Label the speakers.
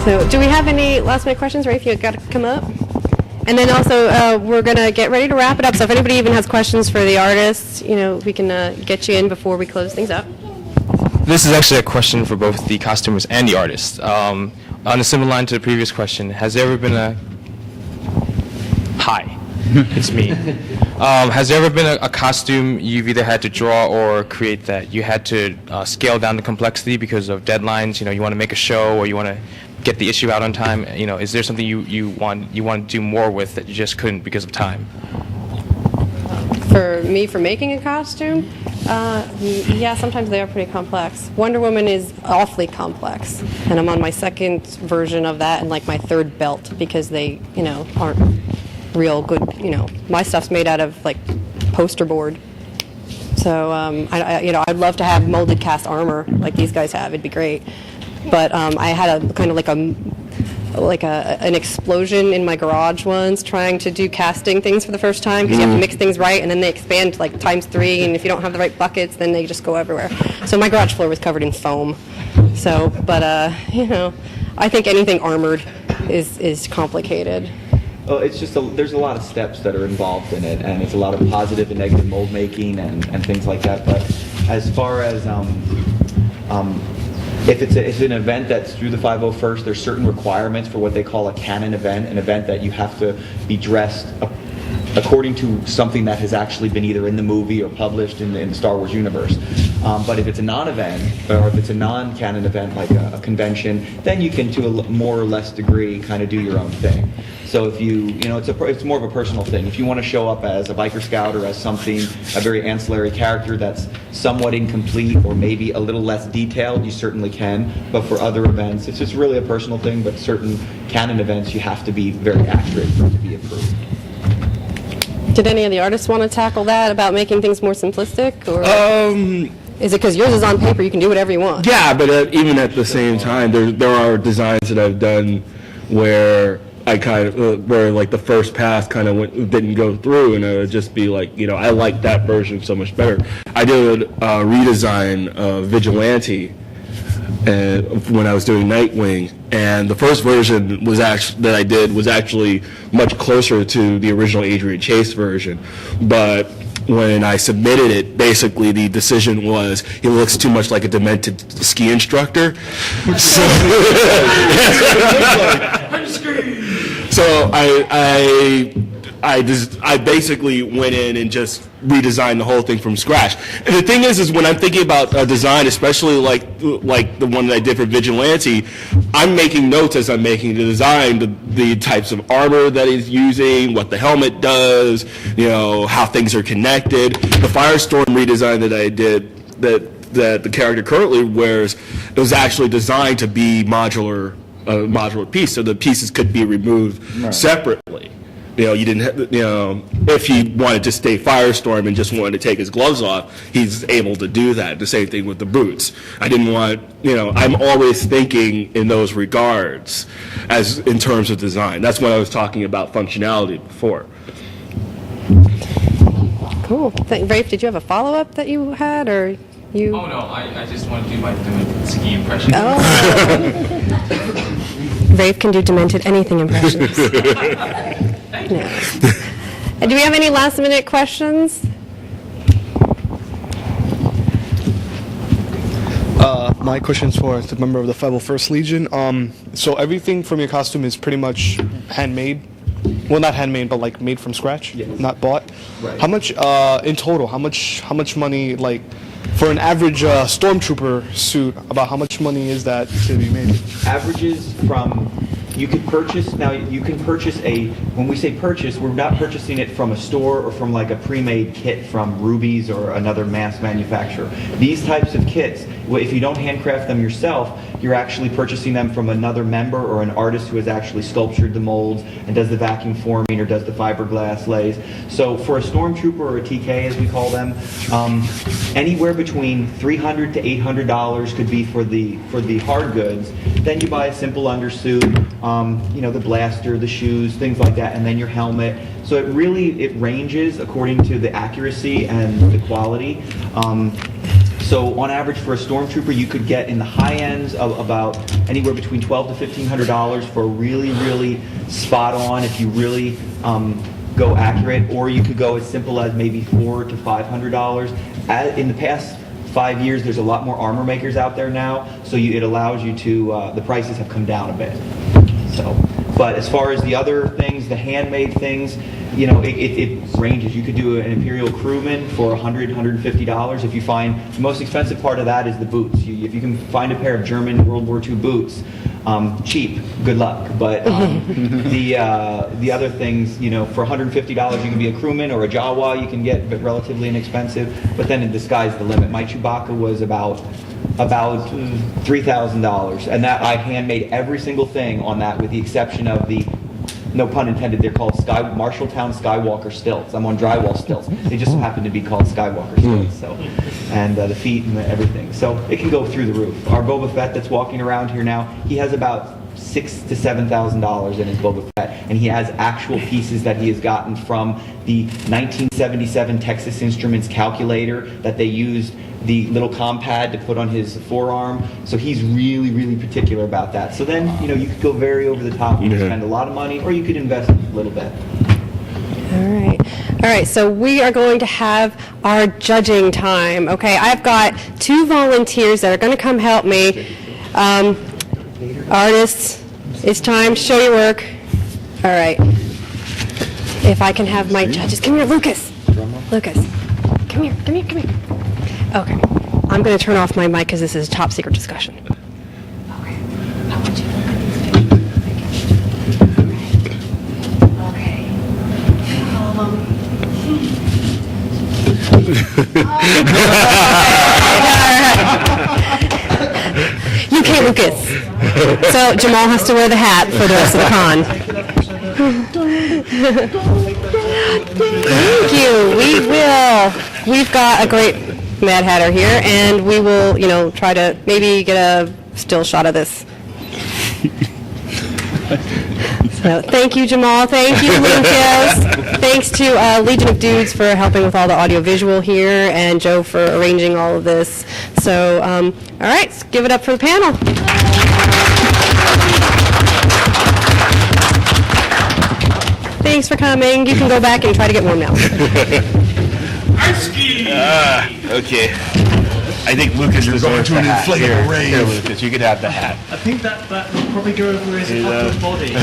Speaker 1: So do we have any last minute questions, Rafe? You got to come up. And then also, we're going to get ready to wrap it up. So if anybody even has questions for the artists, we can get you in before we close things up.
Speaker 2: This is actually a question for both the costumers and the artists. On a similar line to the previous question, has there ever been a... Hi, it's me. Has there ever been a costume you've either had to draw or create that you had to scale down the complexity because of deadlines? You want to make a show or you want to get the issue out on time? Is there something you want to do more with that you just couldn't because of time?
Speaker 1: For me, for making a costume, yeah, sometimes they are pretty complex. Wonder Woman is awfully complex, and I'm on my second version of that and like my third belt because they, aren't real good. My stuff's made out of like poster board. So, I'd love to have molded cast armor like these guys have. It'd be great. But I had a kind of like an explosion in my garage once trying to do casting things for the first time because you have to mix things right and then they expand like ×3 and if you don't have the right buckets then they just go everywhere. So my garage floor was covered in foam. So, but I think anything armored is complicated.
Speaker 3: Well, it's just there's a lot of steps that are involved in it, and it's a lot of positive and negative mold making and things like that. But as far as if it's an event that's through the 501st, there's certain requirements for what they call a canon event, an event that you have to be dressed according to something that has actually been either in the movie or published in the Star Wars universe. But if it's a non-event, or if it's a non-canon event like a convention, then you can, to a more or less degree, kind of do your own thing. So if it's more of a personal thing. If you want to show up as a biker scout or as something, a very ancillary character that's somewhat incomplete or maybe a little less detailed, you certainly can. But for other events, it's just really a personal thing. But certain canon events, you have to be very accurate for it to be approved.
Speaker 1: Did any of the artists want to tackle that about making things more simplistic, or is it because yours is on paper, you can do whatever you want?
Speaker 4: Yeah, but even at the same time, there are designs that I've done where I kind of where like the first pass kind of didn't go through, and it would just be like, I like that version so much better. I did a redesign of Vigilante when I was doing Nightwing, and the first version that I did was actually much closer to the original Adrian Chase version, but when I submitted it, basically the decision was he looks too much like a demented ski instructor. So I basically went in and just redesigned the whole thing from scratch. And the thing is when I'm thinking about a design, especially like the one that I did for Vigilante, I'm making notes as I'm making the design, the types of armor that he's using, what the helmet does, how things are connected. The Firestorm redesign that I did, that the character currently wears, it was actually designed to be modular piece, so the pieces could be removed separately. You didn't have, if he wanted to stay Firestorm and just wanted to take his gloves off, he's able to do that. The same thing with the boots. I didn't want, I'm always thinking in those regards as in terms of design. That's when I was talking about functionality before.
Speaker 1: Cool. Rafe, did you have a follow-up that you had, or you?
Speaker 2: Oh, no, I just want to do my demented ski impression.
Speaker 1: Oh. Rafe can do demented anything impressions. Yeah. And do we have any last-minute questions?
Speaker 5: My question's for the member of the 501st Legion. So everything from your costume is pretty much handmade? Well, not handmade, but like made from scratch, not bought.
Speaker 3: Right.
Speaker 5: How much in total? How much money, like for an average stormtrooper suit? About how much money is that to be made?
Speaker 3: Averages from. You can purchase, when we say purchase, we're not purchasing it from a store or from like a pre-made kit from Ruby's or another mass manufacturer. These types of kits, if you don't handcraft them yourself, you're actually purchasing them from another member or an artist who has actually sculptured the molds and does the vacuum forming or does the fiberglass lays. So for a stormtrooper or a TK as we call them, anywhere between $300 to $800 could be for the hard goods. Then you buy a simple undersuit, the blaster, the shoes, things like that, and then your helmet. So it ranges according to the accuracy and the quality. So on average for a stormtrooper, you could get in the high ends of about anywhere between $1,200 to $1,500 for a really, really spot on if you really go accurate, or you could go as simple as maybe $400 to $500. In the past 5 years, there's a lot more armor makers out there now, so it allows you to, the prices have come down a bit. So, but as far as the other things, the handmade things, you know, it ranges. You could do an Imperial Crewman for $100, $150. If you find, the most expensive part of that is the boots. If you can find a pair of German World War II boots, cheap, good luck. But the other things, you know, for $150 you can be a crewman, or a Jawa you can get, but relatively inexpensive. But then the sky's the limit. My Chewbacca was about $3,000, and that I handmade every single thing on that, with the exception of the, no pun intended, they're called Marshalltown Skywalker stilts. I'm on drywall stilts. They just happen to be called Skywalker stilts. So, and the feet and everything. So it can go through the roof. Our Boba Fett that's walking around here now, he has about $6,000 to $7,000 in his Boba Fett, and he has actual pieces that he has gotten from the 1977 Texas Instruments calculator that they used the little compad to put on his forearm. So he's really, really particular about that. So then, you know, you could go very over the top. You could spend a lot of money, or you could invest a little bit.
Speaker 1: All right, so we are going to have our judging time. Okay, I've got 2 volunteers that are going to come help me. Artists, it's time to show your work. All right. If I can have my judges. Come here, Lucas. Lucas. Come here. Okay. I'm going to turn off my mic because this is a top secret discussion. Okay. I want you to You can't, Lucas. So Jamal has to wear the hat for the rest of the con. Thank you. We will. We've got a great Mad Hatter here, and we will, you know, try to maybe get a still shot of this. So thank you, Jamal. Thank you, Lucas. Thanks to Legion of Dudes for helping with all the audio-visual here, and Joe for arranging all of this. So, all right, let's give it up for the panel. Thanks for coming. You can go back and try to get warm now.
Speaker 4: Okay. I think Lucas deserves the hat. Here, Lucas, you could have the hat.
Speaker 6: I think that will probably go over his body.